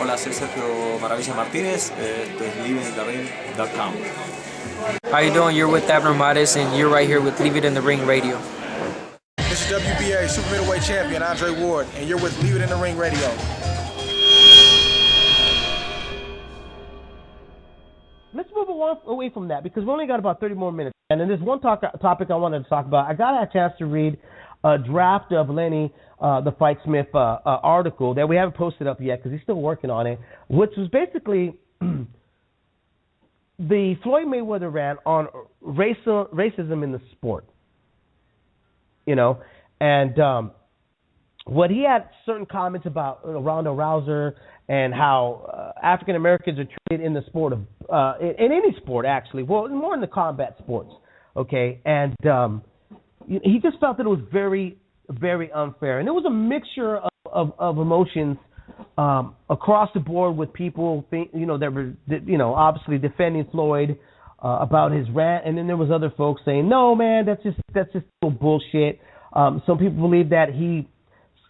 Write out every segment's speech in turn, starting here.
Hola, soy Sergio Maravilla Martínez. Esto es livingthering.com. How you doing? You're with Abner Mares, and you're right here with Leave It in the Ring Radio. This is WBA Super Middleweight Champion Andre Ward, and you're with Leave It in the Ring Radio. Let's move away from that because we only got about 30 more minutes. And then there's one topic I wanted to talk about. I got a chance to read a draft of Lenny, the Fight Smith article that we haven't posted up yet because he's still working on it, which was basically the Floyd Mayweather rant on racism in the sport. You know, and what he had certain comments about Ronda Rousey and how African Americans are treated in the sport of in any sport actually, well, more in the combat sports, okay, and he just felt that it was very, very unfair, and it was a mixture of emotions across the board with people, that were obviously defending Floyd about his rant, and then there was other folks saying, no man, that's just bullshit. Some people believe that he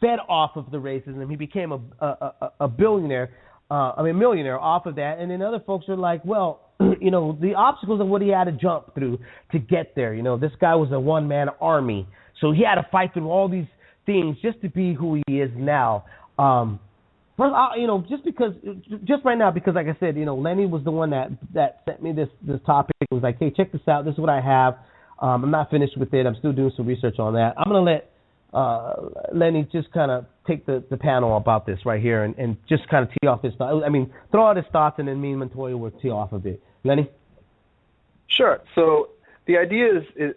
fed off of the racism. He became a billionaire, millionaire off of that. And then other folks are like, well, the obstacles of what he had to jump through to get there. This guy was a one-man army. So he had to fight through all these things just to be who he is now. First, just right now, because like I said, Lenny was the one that sent me this topic. It was like, hey, check this out. This is what I have. I'm not finished with it. I'm still doing some research on that. I'm going to let Lenny just kind of take the panel about this right here and just kind of tee off his thoughts. Throw out his thoughts, and then me and Montoya will tee off of it. Lenny? Sure. So the idea is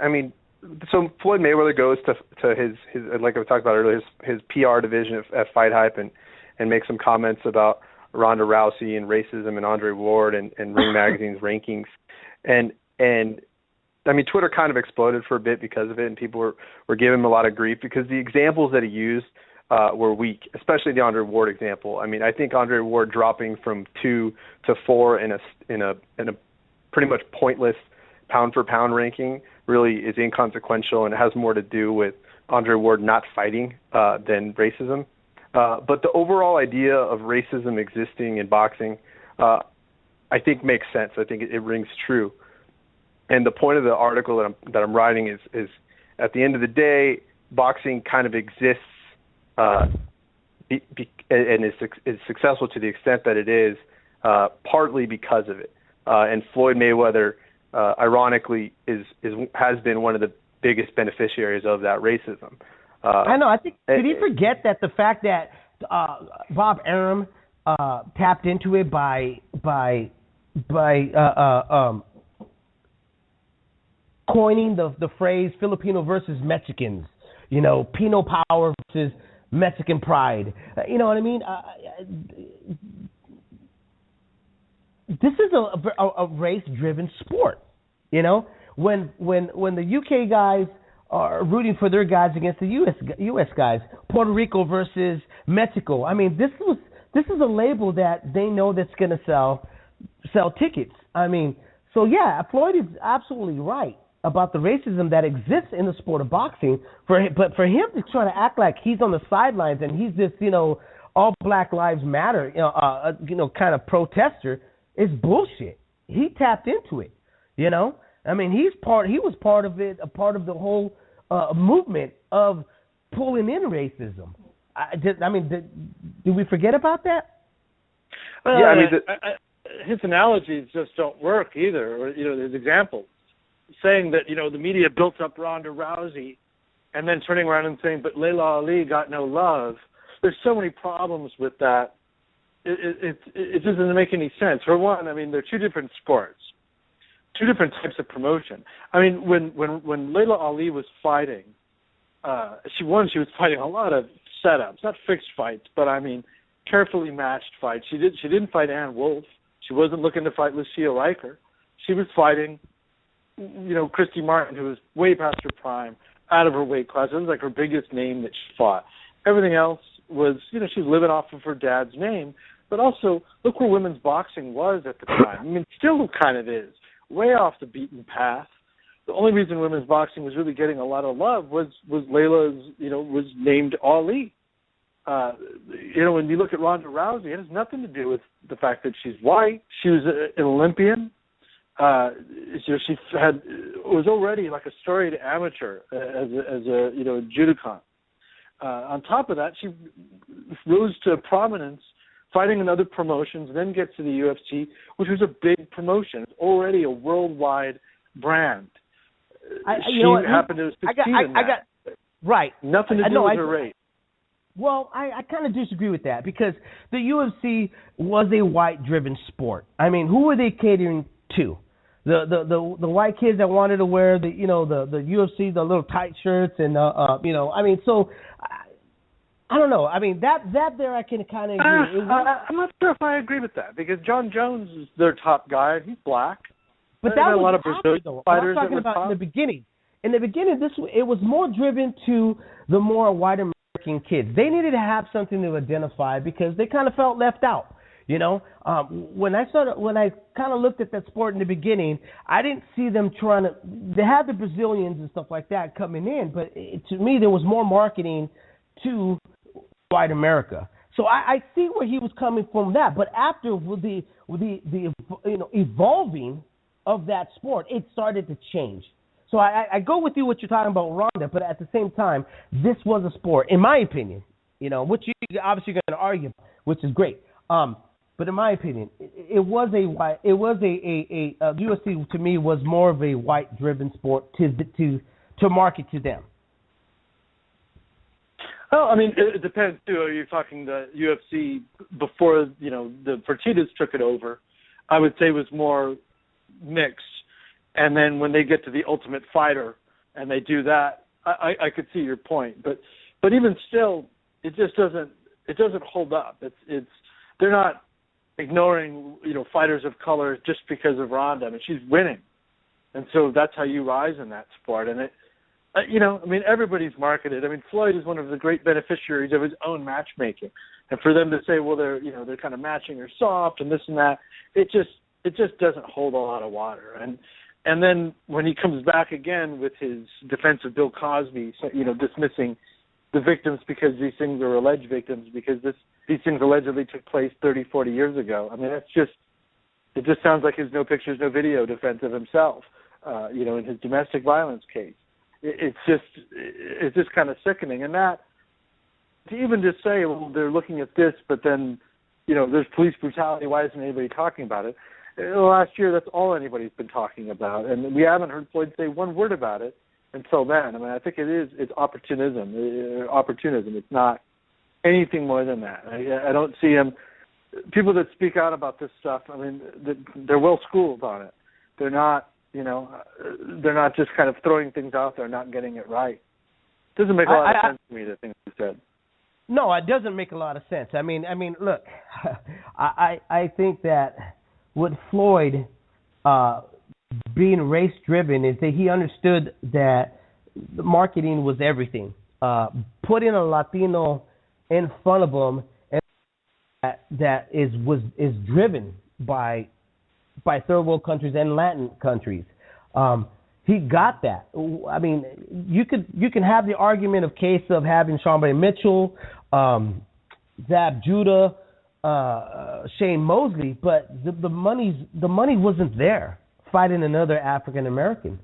so Floyd Mayweather goes to his like I talked about earlier, his PR division at Fight Hype and makes some comments about Ronda Rousey and racism and Andre Ward and Ring Magazine's rankings. And Twitter kind of exploded for a bit because of it, and people were giving him a lot of grief because the examples that he used were weak, especially the Andre Ward example. I think Andre Ward dropping from 2 to 4 in a pretty much pointless pound-for-pound ranking really is inconsequential, and it has more to do with Andre Ward not fighting than racism. But the overall idea of racism existing in boxing, I think makes sense. I think it rings true. And the point of the article that I'm writing is at the end of the day, boxing kind of exists and is successful to the extent that it is partly because of it. And Floyd Mayweather, ironically, has been one of the biggest beneficiaries of that racism. I know. I think did he forget that the fact that Bob Arum tapped into it by coining the phrase Filipino versus Mexicans, Pino power versus Mexican pride. You know what I mean? This is a race-driven sport. When the UK guys are rooting for their guys against the US guys, Puerto Rico versus Mexico. This is a label that they know that's going to sell tickets. So yeah, Floyd is absolutely right about the racism that exists in the sport of boxing. But for him to try to act like he's on the sidelines and he's this, all Black Lives Matter, kind of protester is bullshit. He tapped into it, He was part of it, a part of the whole movement of pulling in racism. Did we forget about that? His analogies just don't work either. Or, there's examples saying that, the media built up Ronda Rousey and then turning around and saying, but Layla Ali got no love. There's so many problems with that. It doesn't make any sense. For one, they're two different sports, two different types of promotion. When Layla Ali was fighting, she was fighting a lot of setups, not fixed fights, but carefully matched fights. She didn't fight Ann Wolfe. She wasn't looking to fight Lucille Riker. She was fighting, Christy Martin, who was way past her prime, out of her weight class. It was like her biggest name that she fought. Everything else was, she was living off of her dad's name. But also, look where women's boxing was at the time. Still kind of is. Way off the beaten path. The only reason women's boxing was really getting a lot of love was Layla's, was named Ali. When you look at Ronda Rousey, it has nothing to do with the fact that she's white. She was an Olympian. She was already like a storied amateur as a judicant. On top of that, she rose to prominence fighting in other promotions, then gets to the UFC, which was a big promotion. It's already a worldwide brand. Happened to succeed in that. Right. Nothing to do with her race. Well, I kind of disagree with that because the UFC was a white-driven sport. I mean, who were they catering to? The white kids that wanted to wear the UFC, the little tight shirts and so I don't know. I mean that there I can kind of agree. I'm not sure if I agree with that because John Jones is their top guy. He's black. But that was a lot of Brazilian fighters. I'm talking about in the beginning. In the beginning, it was more driven to the more white American kids. They needed to have something to identify because they kind of felt left out. When I kind of looked at that sport in the beginning, I didn't see them trying to. They had the Brazilians and stuff like that coming in, but to me, there was more marketing to white America. So I see where he was coming from that. But after with the evolving of that sport, it started to change. So I go with you what you're talking about Ronda, but at the same time, this was a sport, in my opinion, which you obviously going to argue, which is great. But in my opinion, UFC to me was more of a white-driven sport to market to them. Oh, I mean, it depends too. Are you talking the UFC before the Fertittas took it over? I would say was more mixed. And then when they get to the Ultimate Fighter and they do that, I could see your point. But even still, it just doesn't hold up. It's they're not ignoring fighters of color just because of Ronda. I mean, she's winning, and so that's how you rise in that sport. And everybody's marketed. I mean, Floyd is one of the great beneficiaries of his own matchmaking. And for them to say, well, they're kind of matching her soft and this and that, it just doesn't hold a lot of water. And then when he comes back again with his defense of Bill Cosby, dismissing the victims because these things are alleged victims because these things allegedly took place 30, 40 years ago. I mean, it just sounds like his no pictures, no video defense of himself, in his domestic violence case. It's just kind of sickening. And that, to even just say, well, they're looking at this, but then, there's police brutality, why isn't anybody talking about it? Last year, that's all anybody's been talking about. And we haven't heard Floyd say one word about it until then. I mean, I think it's opportunism. It's not anything more than that. I don't see him. People that speak out about this stuff, I mean, they're well schooled on it. They're not, they're not just kind of throwing things out there and not getting it right. It doesn't make a lot of sense to me, the things you said. No, it doesn't make a lot of sense. I mean, look, I think that with Floyd being race-driven is that he understood that the marketing was everything. Putting a Latino in front of him and that is driven by third world countries and Latin countries. He got that. I mean, you can have the argument of case of having Sean Mitchell, Zab Judah, Shane Mosley, but the money wasn't there fighting another African American,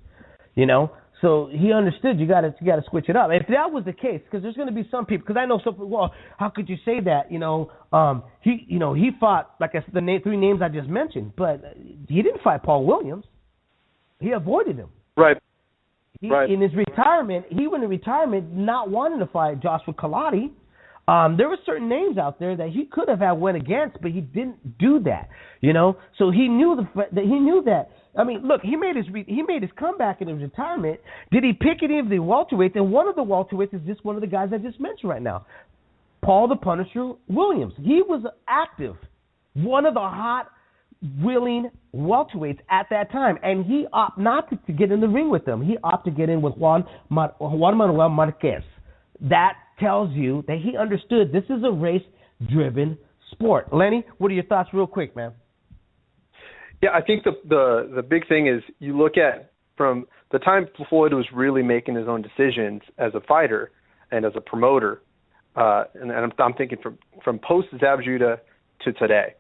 So he understood you got to switch it up. If that was the case, because there's going to be some people, because I know some people. Well, how could you say that? He fought like the three names I just mentioned, but he didn't fight Paul Williams. He avoided him. Right. In his retirement, he went in retirement not wanting to fight Joshua Kalati. There were certain names out there that he could have went against, but he didn't do that. So he knew that. I mean, look, he made his comeback in his retirement. Did he pick any of the welterweights? And one of the welterweights is just one of the guys I just mentioned right now, Paul the Punisher Williams. He was active, one of the hot, willing welterweights at that time, and he opted not to get in the ring with them. He opted to get in with Juan Manuel Marquez. That tells you that he understood this is a race-driven sport. Lenny, what are your thoughts real quick, man? Yeah, I think the big thing is you look at from the time Floyd was really making his own decisions as a fighter and as a promoter, and I'm thinking from post Zab Judah to today,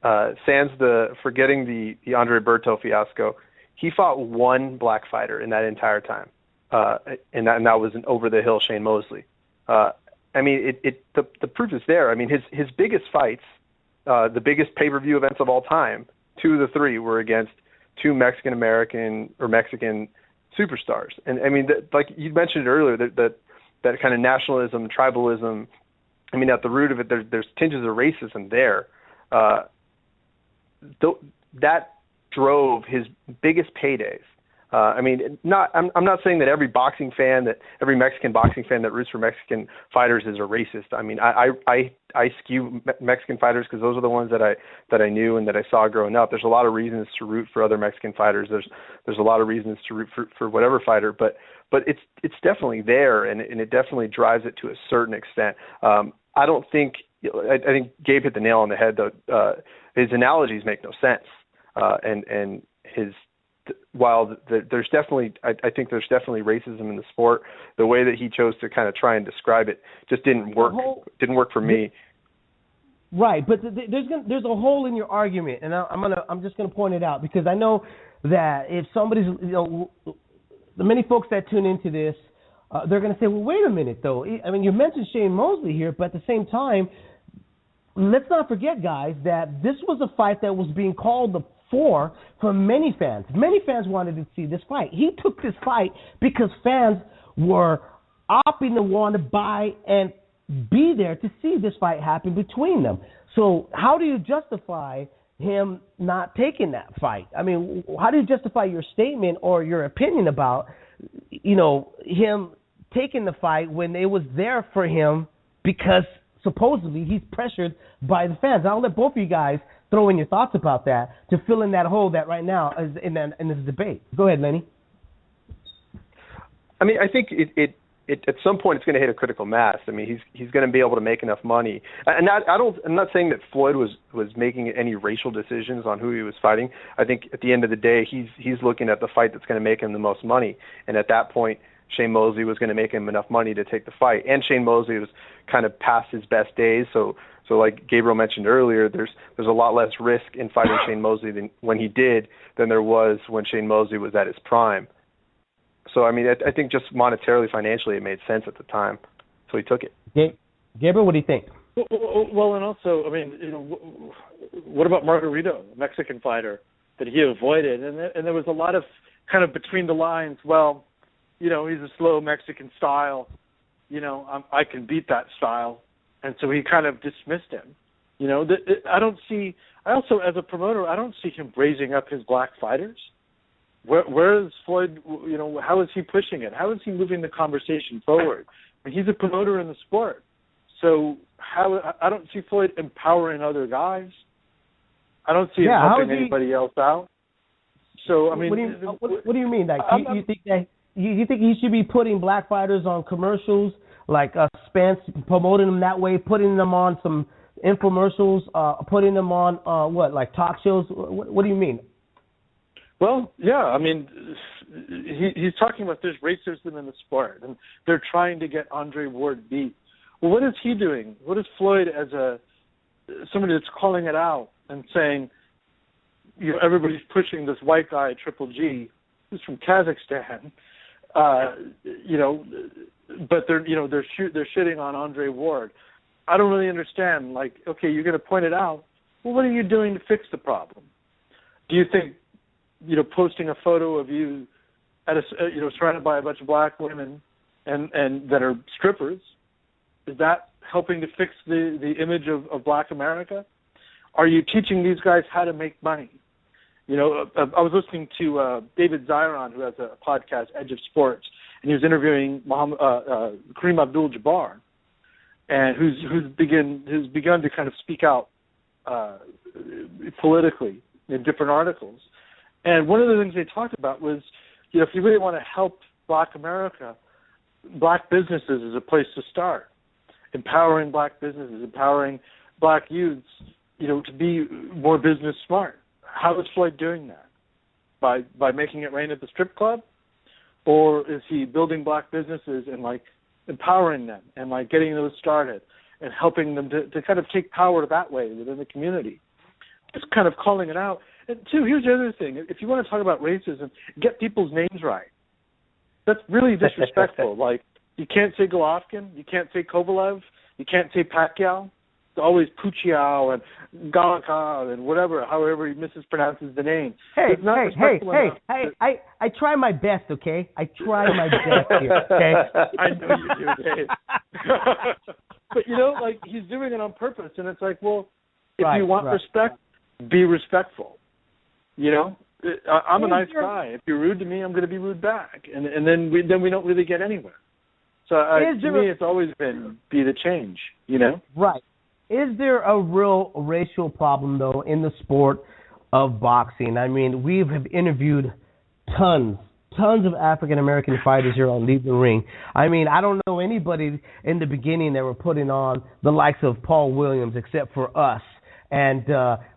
sans forgetting the Andre Berto fiasco, he fought one black fighter in that entire time, and that was an over-the-hill Shane Mosley. I mean, the proof is there. I mean, his biggest fights, the biggest pay-per-view events of all time, 2 of the 3 were against 2 Mexican-American or Mexican superstars. And I mean, like you mentioned earlier, that kind of nationalism, tribalism, I mean, at the root of it, there's tinges of racism there. That drove his biggest paydays. I mean, I'm not saying that every Mexican boxing fan that roots for Mexican fighters is a racist. I mean, I skew Mexican fighters because those are the ones that I knew and that I saw growing up. There's a lot of reasons to root for other Mexican fighters. There's a lot of reasons to root for whatever fighter, but it's definitely there, and it definitely drives it to a certain extent. I think Gabe hit the nail on the head, though. His analogies make no sense, and his. While there's definitely, I think there's definitely racism in the sport. The way that he chose to kind of try and describe it just didn't work. Didn't work for me. Right, but there's a hole in your argument, and I'm just gonna point it out because I know that if somebody's, the many folks that tune into this, they're gonna say, well, wait a minute though. I mean, you mentioned Shane Mosley here, but at the same time, let's not forget, guys, that this was a fight that was being called for many fans. Many fans wanted to see this fight. He took this fight because fans were opting to want to buy and be there to see this fight happen between them. So how do you justify him not taking that fight? I mean, how do you justify your statement or your opinion about, him taking the fight when it was there for him because supposedly he's pressured by the fans? I'll let both of you guys throw in your thoughts about that to fill in that hole that right now is in this debate. Go ahead, Lenny. I mean, I think it at some point it's going to hit a critical mass. I mean, he's going to be able to make enough money. And I'm not saying that Floyd was making any racial decisions on who he was fighting. I think at the end of the day, he's looking at the fight that's going to make him the most money. And at that point, Shane Mosley was going to make him enough money to take the fight. And Shane Mosley was kind of past his best days, so like Gabriel mentioned earlier, there's a lot less risk in fighting Shane Mosley than there was when Shane Mosley was at his prime. So I mean, I think just monetarily, financially, it made sense at the time, so he took it. Gabriel, what do you think? Well, and also, I mean, what about Margarito, a Mexican fighter that he avoided, and there was a lot of kind of between the lines. Well, he's a slow Mexican style. I can beat that style. And so he kind of dismissed him. I also, as a promoter, I don't see him raising up his black fighters. Where is Floyd, how is he pushing it? How is he moving the conversation forward? I mean, he's a promoter in the sport. So I don't see Floyd empowering other guys. I don't see him helping anybody else out. So, I mean... What do you mean? Like, you think he should be putting black fighters on commercials like Spence, promoting them that way, putting them on some infomercials, putting them on like talk shows? What do you mean? Well, yeah, I mean, he's talking about there's racism in the sport, and they're trying to get Andre Ward beat. Well, what is he doing? What is Floyd as somebody that's calling it out and saying, everybody's pushing this white guy, Triple G, who's from Kazakhstan, but they're shitting on Andre Ward. I don't really understand. Like, okay, you're going to point it out. Well, what are you doing to fix the problem? Do you think, posting a photo of you at surrounded by a bunch of black women and that are strippers, is that helping to fix the image of black America? Are you teaching these guys how to make money? I was listening to David Ziron, who has a podcast, Edge of Sports, and he was interviewing Kareem Abdul-Jabbar, and who's begun to kind of speak out politically in different articles. And one of the things they talked about was, if you really want to help black America, black businesses is a place to start. Empowering black businesses, empowering black youths, to be more business smart. How is Floyd doing that? By making it rain at the strip club? Or is he building black businesses and, like, empowering them and like getting those started and helping them to kind of take power that way within the community. Just kind of calling it out. And two, here's the other thing. If you want to talk about racism, get people's names right. That's really disrespectful. Like, you can't say Golovkin, you can't say Kovalev, you can't say Pacquiao. It's always Pucciao and Galaka and whatever, however he mispronounces the name. Hey, I try my best, okay? I try my best here, okay? I know you do, Dave. But, you know, like, he's doing it on purpose, and it's like, well, if you want respect, be respectful. You know? I'm a nice guy. If you're rude to me, I'm going to be rude back. And then we don't really get anywhere. So to me, it's always been be the change, you know? Right. Is there a real racial problem, though, in the sport of boxing? I mean, we have interviewed tons of African-American fighters here on Leave the Ring. I mean, I don't know anybody in the beginning that were putting on the likes of Paul Williams except for us. And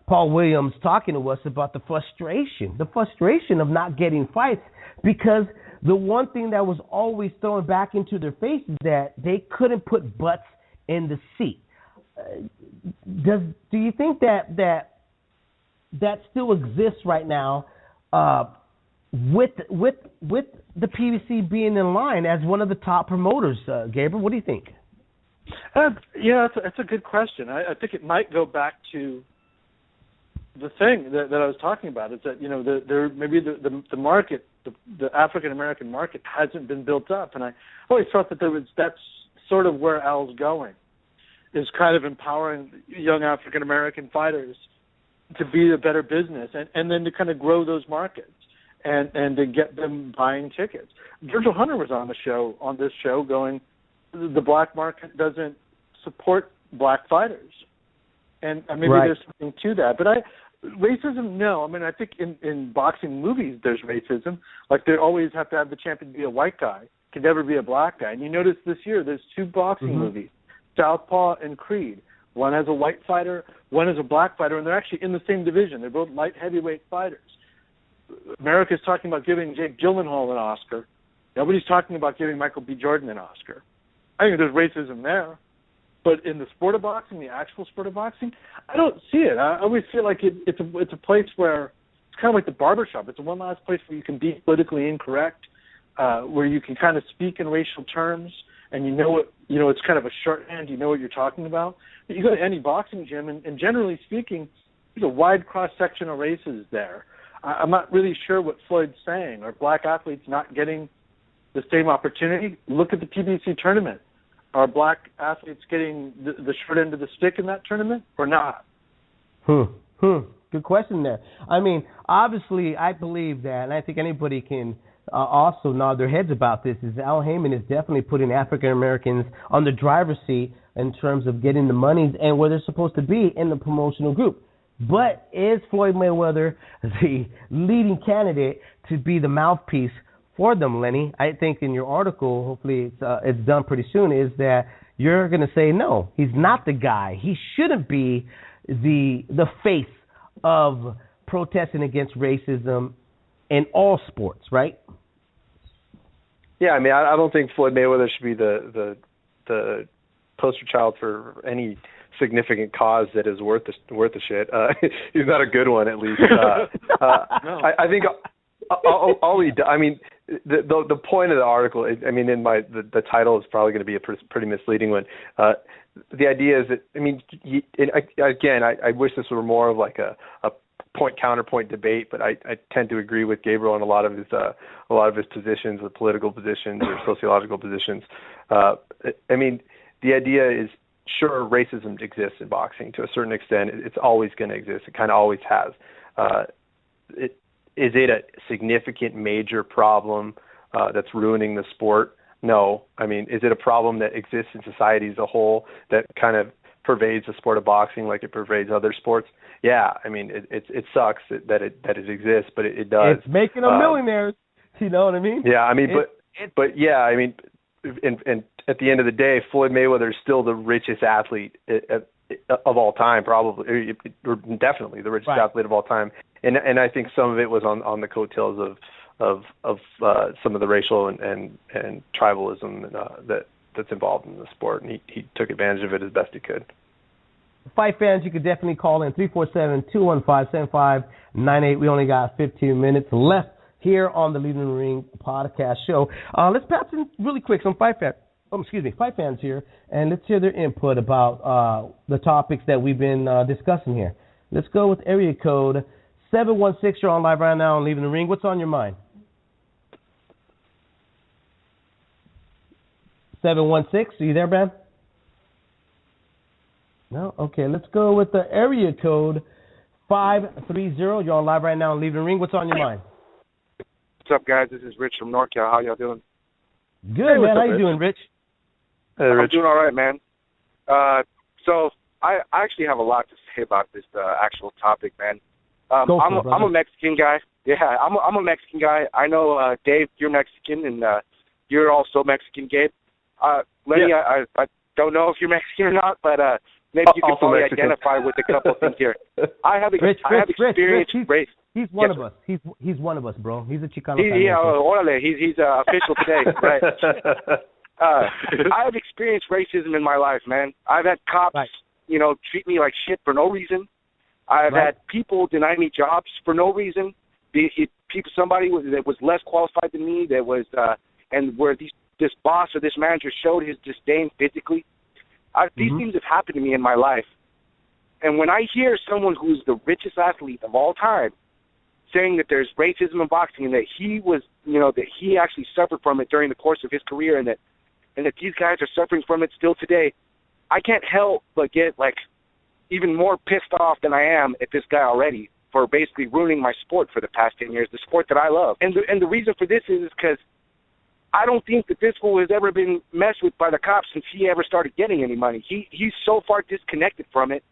Paul Williams talking to us about the frustration of not getting fights, because the one thing that was always thrown back into their faces is that they couldn't put butts in the seat. Do you think that still exists right now with the PBC being in line as one of the top promoters? Gabriel, what do you think? Yeah, that's a good question. I think it might go back to the thing that I was talking about. Is that, you know, maybe the market, the African American market hasn't been built up, and I always thought that that's sort of where Al's going, is kind of empowering young African American fighters to be a better business, and then to kind of grow those markets and to get them buying tickets. Virgil Hunter was on this show going, the black market doesn't support black fighters, and maybe there's something to that. But racism, no. I mean, I think in boxing movies there's racism. Like, they always have to have the champion be a white guy, can never be a black guy. And you notice this year there's two boxing movies, Southpaw and Creed. One has a white fighter, one has a black fighter, and they're actually in the same division. They're both light heavyweight fighters. America's talking about giving Jake Gyllenhaal an Oscar. Nobody's talking about giving Michael B. Jordan an Oscar. I think there's racism there. But in the sport of boxing, the actual sport of boxing, I don't see it. I always feel like it's a place where it's kind of like the barbershop. It's one last place where you can be politically incorrect, where you can kind of speak in racial terms, and it's kind of a shorthand. You know what you're talking about. But you go to any boxing gym, and generally speaking, there's a wide cross-section of races there. I'm not really sure what Floyd's saying. Are black athletes not getting the same opportunity? Look at the PBC tournament. Are black athletes getting the short end of the stick in that tournament or not? Good question there. I mean, obviously, I believe that, and I think anybody can also nod their heads about this, is Al Heyman is definitely putting African Americans on the driver's seat in terms of getting the monies and where they're supposed to be in the promotional group. But is Floyd Mayweather the leading candidate to be the mouthpiece for them, Lenny? I think in your article, hopefully it's done pretty soon, is that you're going to say no, he's not the guy. He shouldn't be the face of protesting against racism in all sports, right? Yeah, I mean, I don't think Floyd Mayweather should be the poster child for any significant cause that is worth a shit. He's not a good one, at least. No. I think all he does, I mean, the point of the article, I mean, in the title is probably going to be a pretty misleading one. The idea is that, I mean, I wish this were more of like a point counterpoint debate, but I tend to agree with Gabriel on a lot of his positions, with political positions or sociological positions. I mean, the idea is, sure, racism exists in boxing to a certain extent. It's always going to exist. It kind of always has. Is it a significant, major problem that's ruining the sport? No. I mean, is it a problem that exists in society as a whole that kind of pervades the sport of boxing like it pervades other sports? Yeah. I mean, it sucks that it exists, but it does. It's making them millionaires. You know what I mean? Yeah. I mean, but yeah. I mean, and at the end of the day, Floyd Mayweather is still the richest athlete of all time, probably, or definitely the richest athlete of all time. And I think some of it was on the coattails of some of the racial and tribalism that's involved in the sport, and he took advantage of it as best he could. Fight fans, you could definitely call in 347-215-7598. We only got 15 minutes left here on the Leaving the Ring podcast show. Let's pass in really quick some fight fans here, and let's hear their input about the topics that we've been discussing here. Let's go with area code 716. You're on live right now on Leaving the Ring. What's on your mind? 716. Are you there, Bram? No? Okay, let's go with the area code 530. You're on live right now on Leaving the Ring. What's on your mind? What's up, guys? This is Rich from NorCal. How y'all doing? Good, man. How you doing, Rich? Hey, Rich. I'm doing all right, man. So I actually have a lot to say about this actual topic, man. I'm a Mexican guy. Yeah, I'm a Mexican guy. I know, Dave, you're Mexican, and you're also Mexican, Gabe. Lenny, yeah. I don't know if you're Mexican or not, but maybe you can probably identify with a couple of things here. I have experience. He's one of us. He's one of us, bro. He's a Chicano. He's official today, right? I have experienced racism in my life, man. I've had cops, treat me like shit for no reason. I've had people deny me jobs for no reason. Somebody that was less qualified than me, that was, and where this boss or this manager showed his disdain physically. These things have happened to me in my life. And when I hear someone who's the richest athlete of all time saying that there's racism in boxing and that he was, that he actually suffered from it during the course of his career and that these guys are suffering from it still today, I can't help but get, even more pissed off than I am at this guy already for basically ruining my sport for the past 10 years, the sport that I love. And the reason for this is because I don't think that this fool has ever been messed with by the cops since he ever started getting any money. He's so far disconnected from it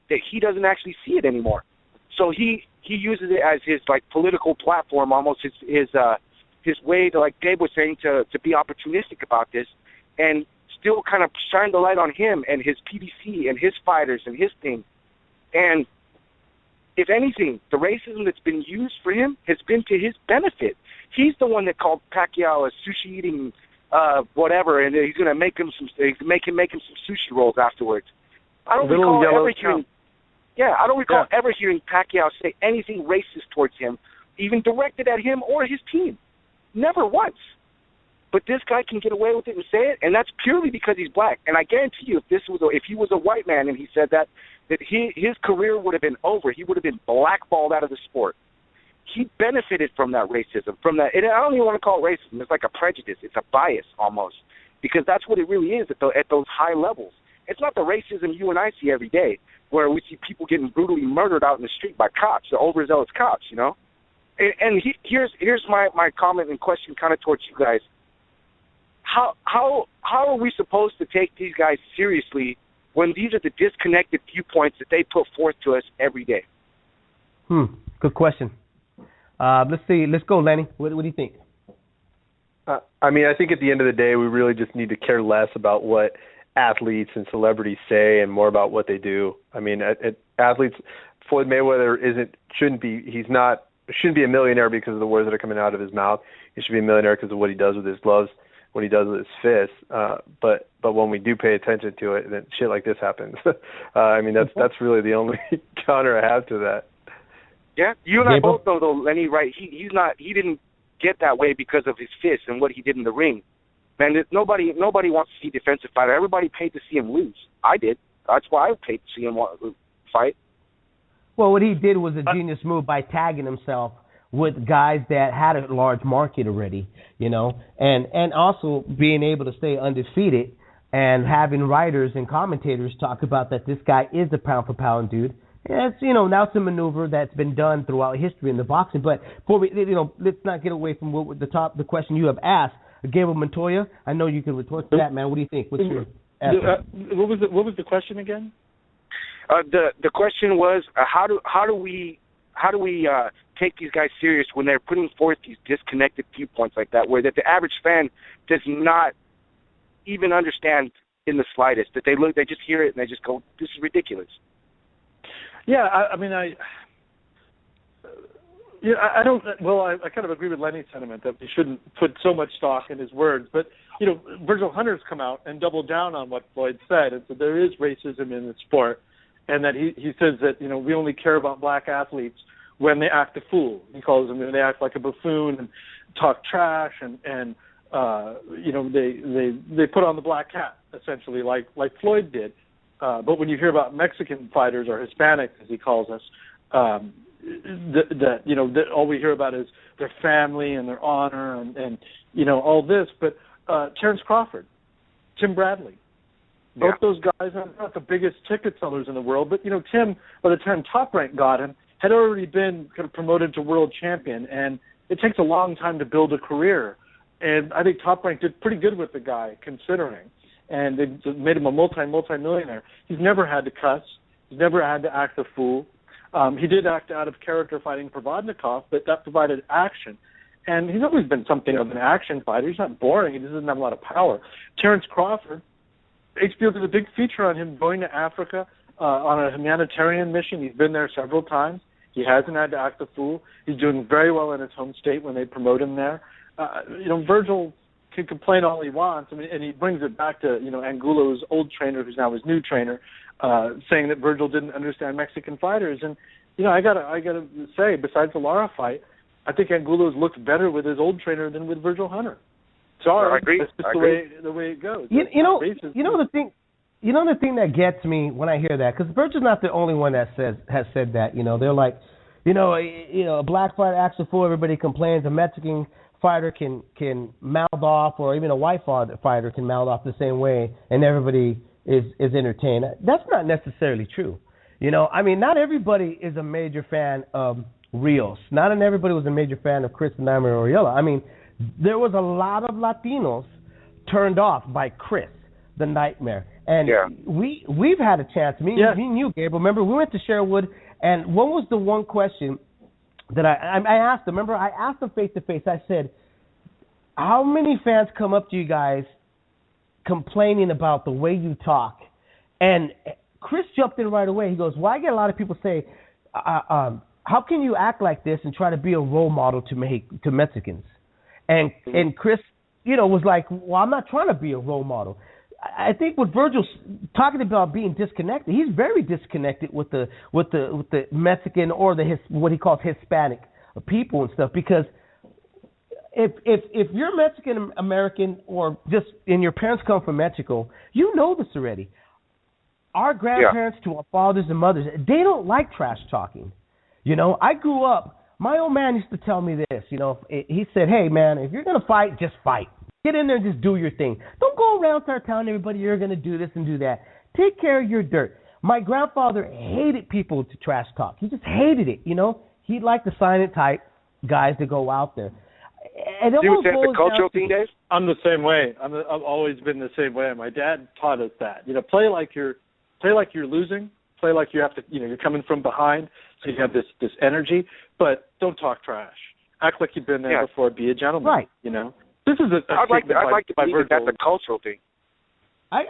that he doesn't actually see it anymore. So he uses it as his political platform, almost his way to, like Gabe was saying, to be opportunistic about this and still kind of shine the light on him and his PBC and his fighters and his thing. And if anything, the racism that's been used for him has been to his benefit. He's the one that called Pacquiao a sushi-eating whatever, and he's going to make him some sushi rolls afterwards. I don't recall ever hearing Pacquiao say anything racist towards him, even directed at him or his team. Never once. But this guy can get away with it and say it, and that's purely because he's black. And I guarantee you, if he was a white man and he said that his career would have been over. He would have been blackballed out of the sport. He benefited from that racism, from that. And I don't even want to call it racism. It's like a prejudice. It's a bias almost, because that's what it really is at those high levels. It's not the racism you and I see every day, where we see people getting brutally murdered out in the street by cops, the overzealous cops, And here's my comment and question kind of towards you guys. How are we supposed to take these guys seriously when these are the disconnected viewpoints that they put forth to us every day? Good question. Let's see. Let's go, Lenny. What do you think? I think at the end of the day, we really just need to care less about what athletes and celebrities say and more about what they do. Athletes, Floyd Mayweather shouldn't be a millionaire because of the words that are coming out of his mouth. He should be a millionaire because of what he does with his gloves, what he does with his fists. But when we do pay attention to it, then shit like this happens. That's really the only counter I have to that. Yeah, you and I both know, though, Lenny, right? He didn't get that way because of his fists and what he did in the ring. Man, nobody wants to see a defensive fighter. Everybody paid to see him lose. I did. That's why I paid to see him fight. Well, what he did was a genius move by tagging himself with guys that had a large market already, and also being able to stay undefeated and having writers and commentators talk about that this guy is a pound-for-pound dude. And it's, that's a maneuver that's been done throughout history in the boxing. But before we, let's not get away from the question you have asked. Gabriel Montoya, I know you can retort to that, man. What do you think? What's your answer? What was the question again? The question was how do we take these guys serious when they're putting forth these disconnected viewpoints like that, where that the average fan does not even understand in the slightest, that they just hear it and they just go, this is ridiculous. Yeah, Yeah, I don't. Well, I kind of agree with Lenny's sentiment that we shouldn't put so much stock in his words. But Virgil Hunter's come out and doubled down on what Floyd said, and so there is racism in the sport, and that he says that we only care about black athletes when they act a fool. He calls them when they act like a buffoon and talk trash, and they put on the black hat essentially, like Floyd did. But when you hear about Mexican fighters or Hispanics, as he calls us, that all we hear about is their family and their honor and all this. But Terrence Crawford, Tim Bradley, both those guys are not the biggest ticket sellers in the world, but Tim, by the time Top Rank got him, had already been kind of promoted to world champion, and it takes a long time to build a career. And I think Top Rank did pretty good with the guy, considering, and they made him a multi-millionaire. He's never had to cuss. He's never had to act a fool. He did act out of character fighting Provodnikov, but that provided action. And he's always been something of an action fighter. He's not boring. He doesn't have a lot of power. Terrence Crawford, HBO did a big feature on him going to Africa on a humanitarian mission. He's been there several times. He hasn't had to act a fool. He's doing very well in his home state when they promote him there. Virgil can complain all he wants, and he brings it back to Angulo's old trainer, who's now his new trainer, saying that Virgil didn't understand Mexican fighters. And I gotta say, besides the Lara fight, I think Angulo's looked better with his old trainer than with Virgil Hunter. Sorry, I agree. That's just the way it goes. The thing that gets me when I hear that, because Virgil's not the only one that has said that. They're like, a black fighter acts a fool, everybody complains. A Mexican fighter can mouth off, or even a white fighter can mouth off the same way, and everybody is entertained. That's not necessarily true. Not everybody is a major fan of Rios. Not everybody was a major fan of Chris and Oriella. There was a lot of Latinos turned off by Chris, the Nightmare. And we've had a chance, me and you, Gabriel. Remember, we went to Sherwood, and what was the one question that I asked them? Remember, I asked them face-to-face. I said, how many fans come up to you guys complaining about the way you talk? And Chris jumped in right away. He goes, well, I get a lot of people say, how can you act like this and try to be a role model to Mexicans? And Chris, was like, well, I'm not trying to be a role model. I think what Virgil's talking about being disconnected, he's very disconnected with the Mexican or what he calls Hispanic people and stuff, because if you're Mexican American or just and your parents come from Mexico, you know this already. Our grandparents to our fathers and mothers, they don't like trash talking. I grew up, my old man used to tell me this, he said, hey man, if you're going to fight, just fight. Get in there and just do your thing. Don't go around telling everybody you're going to do this and do that. Take care of your dirt. My grandfather hated people to trash talk. He just hated it, He liked the silent type guys to go out there. And do you think the cultural thing, Dave? I'm the same way. I've always been the same way. My dad taught us that. Play like you're losing. Play like you have to. You're coming from behind, so you have this energy. But don't talk trash. Act like you've been there before. Be a gentleman. Right. This is I'd like to believe that's a cultural thing. I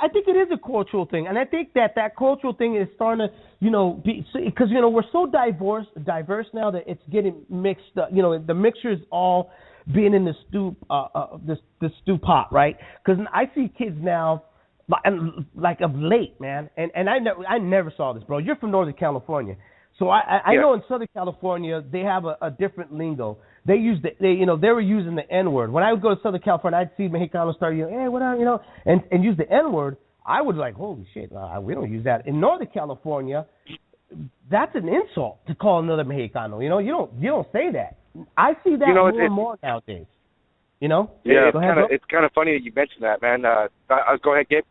think it is a cultural thing, and I think that cultural thing is starting to, be, because we're so diverse now that it's getting mixed up. The mixture is all being in the stew, the stew pot, right? Because I see kids now, like of late, man, and I never saw this, bro. You're from Northern California, so I know in Southern California they have a different lingo. They were using the N-word. When I would go to Southern California, I'd see Mexicanos start, hey, what up, and use the N-word. I would like, holy shit, we don't use that. In Northern California, that's an insult to call another Mexicano. You don't say that. I see that more and more nowadays. Yeah, it's kind of funny that you mentioned that, man. Go ahead, Gabe.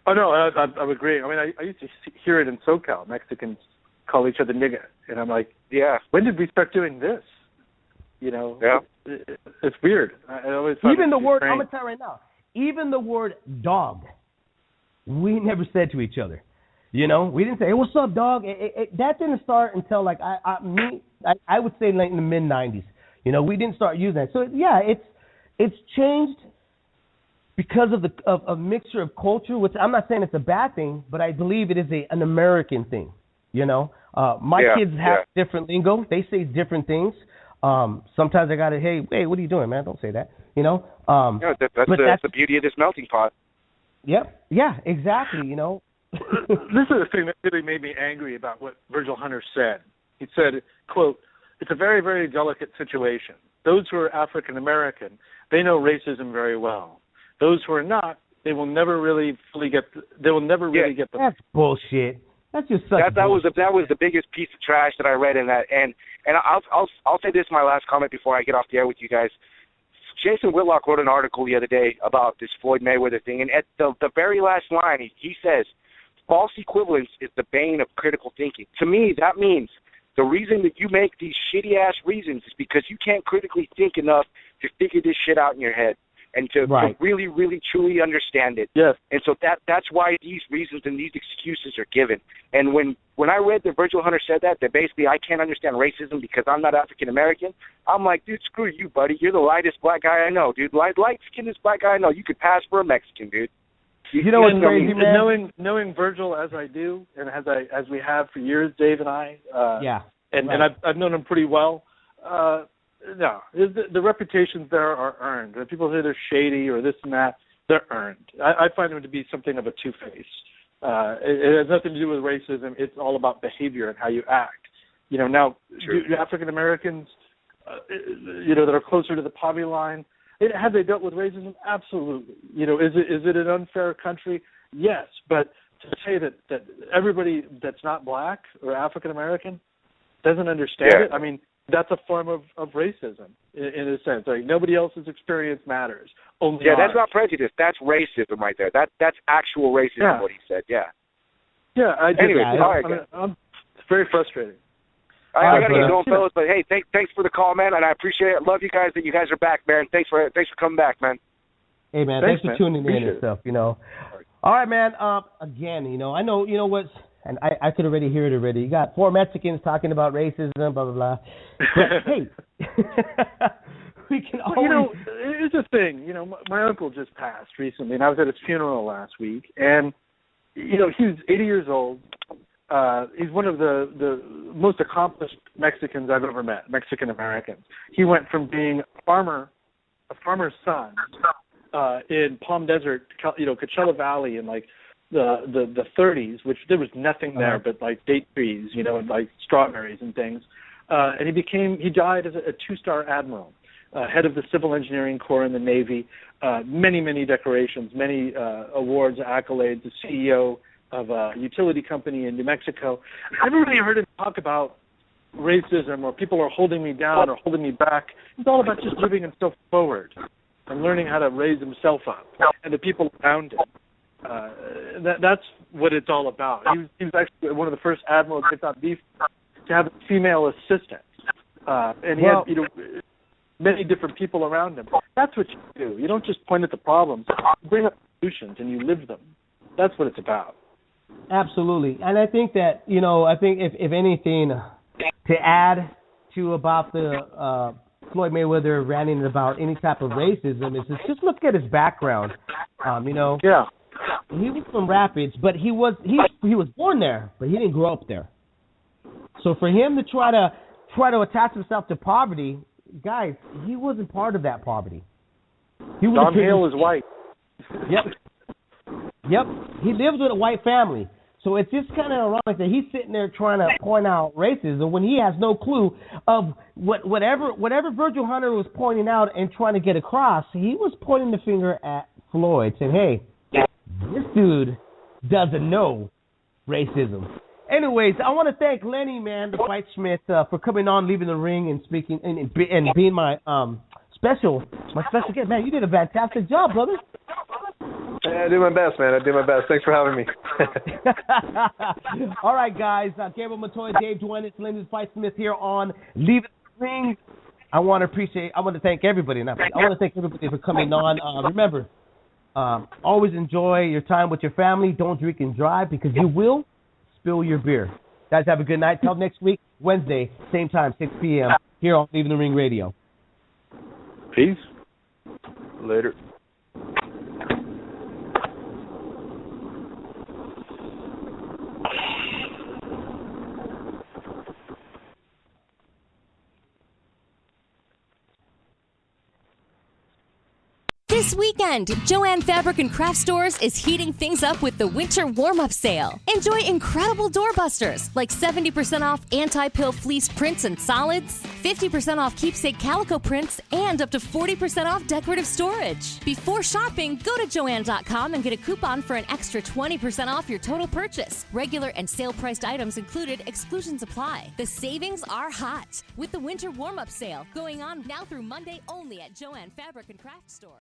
Oh no, I would agree. I used to hear it in SoCal. Mexicans call each other nigga, and I'm like, when did we start doing this? It's weird. I always even the word, I'm going to tell you right now, even the word dog, we never said to each other. We didn't say, hey, what's up, dog? That didn't start until, like, I would say like in the mid-'90s. We didn't start using that. So, yeah, it's changed because of a mixture of culture, which I'm not saying it's a bad thing, but I believe it is an American thing. You know, my kids have different lingo. They say different things. Sometimes I gotta, hey, what are you doing, man? Don't say that. You know. That's the beauty of this melting pot. Yep. Yeah. Exactly. You know. This is the thing that really made me angry about what Virgil Hunter said. He said, quote, "It's a very, very delicate situation. Those who are African American, they know racism very well. Those who are not, they will never really fully get. They will never really get the." That's bullshit. That's just such that was the biggest piece of trash that I read in that. And I'll say this, my last comment before I get off the air with you guys. Jason Whitlock wrote an article the other day about this Floyd Mayweather thing, and at the very last line, he says, "False equivalence is the bane of critical thinking." To me, that means the reason that you make these shitty-ass reasons is because you can't critically think enough to figure this shit out in your head and to really, really, truly understand it. Yes. And so that's why these reasons and these excuses are given. And when I read that Virgil Hunter said that basically I can't understand racism because I'm not African-American, I'm like, dude, screw you, buddy. You're the lightest black guy I know, dude. Light-skinned black guy I know. You could pass for a Mexican, dude. You know what's crazy, man? Knowing Virgil as I do, and as we have for years, Dave and I, and I've known him pretty well. No, the reputations there are earned. When people say they're shady or this and that, they're earned. I find them to be something of a two-face. It has nothing to do with racism. It's all about behavior and how you act. You know, now do African Americans, that are closer to the poverty line, have they dealt with racism? Absolutely. You know, is it an unfair country? Yes, but to say that everybody that's not black or African American doesn't understand it, I mean, that's a form of racism in a sense. Like, nobody else's experience matters. Only ours. That's not prejudice. That's racism right there. That's actual racism. What he said. Yeah. Yeah. Anyway, all right. It's very frustrating. I gotta get going, fellas. But hey, thanks for the call, man, and I appreciate it. Love you guys that you guys are back, man. Thanks for coming back, man. Hey, man. Thanks for tuning in and stuff. You know. All right, man. Again, I know. You know what's. And I could already hear it already. You got 4 Mexicans talking about racism, blah, blah, blah. But, hey, we can always... it's a thing. My uncle just passed recently, and I was at his funeral last week. And, he was 80 years old. He's one of the most accomplished Mexicans I've ever met, Mexican-Americans. He went from being a farmer's son in Palm Desert, Coachella Valley, and, the 30s, which there was nothing there but date trees, and strawberries and things. And he died as a 2-star admiral, head of the Civil Engineering Corps in the Navy, many, many decorations, many awards, accolades, the CEO of a utility company in New Mexico. I never really heard him talk about racism or people are holding me down or holding me back. It's all about just moving himself forward and learning how to raise himself up and the people around him. That's what it's all about. He was actually one of the first admirals, if not the to have a female assistant, and he had many different people around him. That's what you do. You don't just point at the problems. You bring up solutions and you live them. That's what it's about. Absolutely, and I think that if anything to add to about the Floyd Mayweather ranting about any type of racism is just look at his background. Yeah. He was from Rapids, but he was born there, but he didn't grow up there. So for him to try to attach himself to poverty, guys, he wasn't part of that poverty. Don Hale is white. Yep. He lives with a white family. So it's just kind of ironic that he's sitting there trying to point out racism when he has no clue of whatever Virgil Hunter was pointing out and trying to get across. He was pointing the finger at Floyd, saying, "Hey, this dude doesn't know racism." Anyways, I want to thank Lenny, man, the Fight Smith, for coming on, leaving the ring, and speaking and being my special guest. Man, you did a fantastic job, brother. I did my best, man. I did my best. Thanks for having me. All right, guys. Gabriel Montoya, Dave Duenas, Lenny the Fight Smith here on Leaving the Ring. I want to thank everybody. I want to thank everybody for coming on. Remember, always enjoy your time with your family. Don't drink and drive because you will spill your beer. Guys, have a good night. Till next week, Wednesday, same time, 6 p.m. here on Leaving the Ring Radio. Peace. Later. This weekend, Joann Fabric and Craft Stores is heating things up with the winter warm-up sale. Enjoy incredible doorbusters like 70% off anti-pill fleece prints and solids, 50% off keepsake calico prints, and up to 40% off decorative storage. Before shopping, go to Joann.com and get a coupon for an extra 20% off your total purchase. Regular and sale-priced items included, exclusions apply. The savings are hot with the winter warm-up sale going on now through Monday only at Joann Fabric and Craft Store.